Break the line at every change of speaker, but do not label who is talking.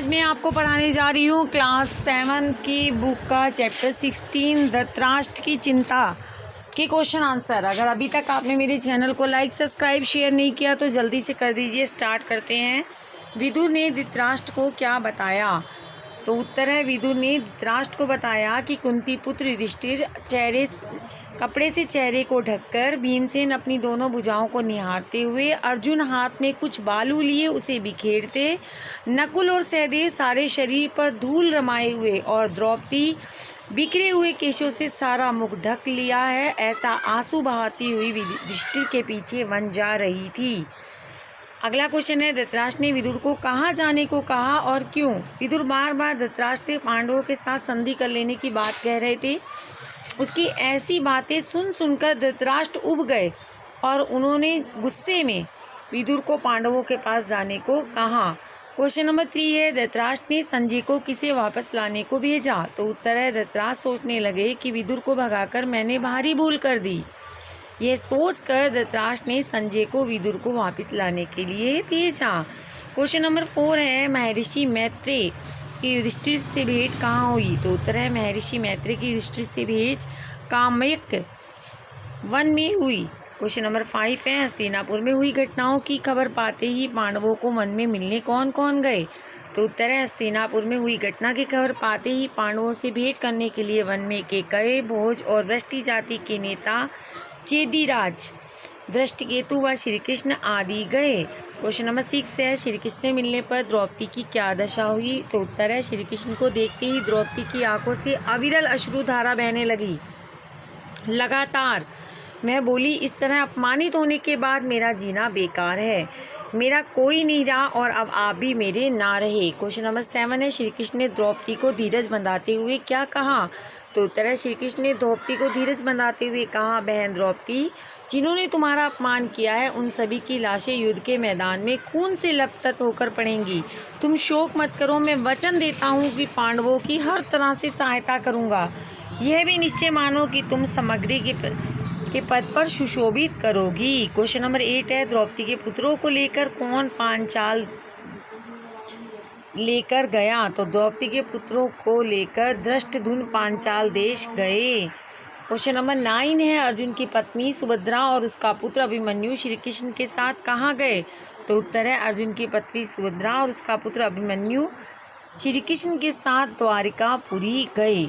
आज मैं आपको पढ़ाने जा रही हूँ क्लास 7 की बुक का चैप्टर 16 धृतराष्ट्र की चिंता के क्वेश्चन आंसर। अगर अभी तक आपने मेरे चैनल को लाइक सब्सक्राइब शेयर नहीं किया तो जल्दी से कर दीजिए। स्टार्ट करते हैं। विदुर ने धृतराष्ट्र को क्या बताया? तो उत्तर है, विदुर ने धृतराष्ट्र को बताया कि कुंती पुत्र युधिष्ठिर कपड़े से चेहरे को ढककर भीमसेन अपनी दोनों भुजाओं को निहारते हुए, अर्जुन हाथ में कुछ बालू लिए उसे बिखेरते, नकुल और सहदेव सारे शरीर पर धूल रमाए हुए और द्रौपदी बिखरे हुए केशों से सारा मुख ढक लिया है, ऐसा आंसू बहाती हुई युधिष्ठिर के पीछे वन जा रही थी। अगला क्वेश्चन है, धृतराष्ट्र ने विदुर को कहाँ जाने को कहा और क्यों? विदुर बार बार धृतराष्ट्र के पांडवों के साथ संधि कर लेने की बात कह रहे थे। उसकी ऐसी बातें सुनकर धृतराष्ट्र उब गए और उन्होंने गुस्से में विदुर को पांडवों के पास जाने को कहा। क्वेश्चन नंबर 3 है, धृतराष्ट्र ने संजय को किसे वापस लाने को भेजा? तो उत्तर है, धृतराष्ट्र सोचने लगे कि विदुर को भगाकर मैंने भारी भूल कर दी। यह सोचकर धृतराष्ट्र ने संजय को विदुर को वापस लाने के लिए भेजा। क्वेश्चन नंबर 4 है, महर्षि मैत्रेय की युधिष्ठिर से भेंट कहाँ हुई? तो उत्तर है, महर्षि मैत्रेय की युधिष्ठिर से भेंट काम्यक वन में हुई। क्वेश्चन नंबर 5 है, हस्तिनापुर में हुई घटनाओं की खबर पाते ही पांडवों को वन में मिलने कौन कौन गए? तो उत्तर है, हस्तिनापुर में हुई घटना की खबर पाते ही पांडवों से भेंट करने के लिए वन में केकय, भोज और वृष्टि जाति के नेता चेदीराज, दृष्टिकेतु व श्री कृष्ण आदि गए। क्वेश्चन नंबर 6 है, श्री कृष्ण से मिलने पर द्रौपदी की क्या दशा हुई? तो उत्तर है, श्री कृष्ण को देखते ही द्रौपदी की आंखों से अविरल अश्रुधारा बहने लगी। लगातार मैं बोली, इस तरह अपमानित होने के बाद मेरा जीना बेकार है, मेरा कोई नहीं रहा और अब आप भी मेरे ना रहे। क्वेश्चन नंबर 7 है, श्री कृष्ण ने द्रौपदी को धीरज बंधाते हुए क्या कहा? तो उत्तर है, श्री कृष्ण ने द्रौपदी को धीरज बंधाते हुए कहा, बहन द्रौपदी, जिन्होंने तुम्हारा अपमान किया है उन सभी की लाशें युद्ध के मैदान में खून से लथपथ होकर पड़ेंगी। तुम शोक मत करो, मैं वचन देता हूँ कि पांडवों की हर तरह से सहायता करूँगा। यह भी निश्चय मानो कि तुम सामग्री के पद पर सुशोभित करोगी। क्वेश्चन नंबर 8 है, द्रौपदी के पुत्रों को लेकर कौन पांचाल लेकर गया? तो द्रौपदी के पुत्रों को लेकर धृष्टद्युम्न पांचाल देश गए। क्वेश्चन नंबर 9 है, अर्जुन की पत्नी सुभद्रा और उसका पुत्र अभिमन्यु श्री कृष्ण के साथ कहाँ गए? तो उत्तर है, अर्जुन की पत्नी सुभद्रा और उसका पुत्र अभिमन्यु श्री कृष्ण के साथ द्वारिकापुरी गए।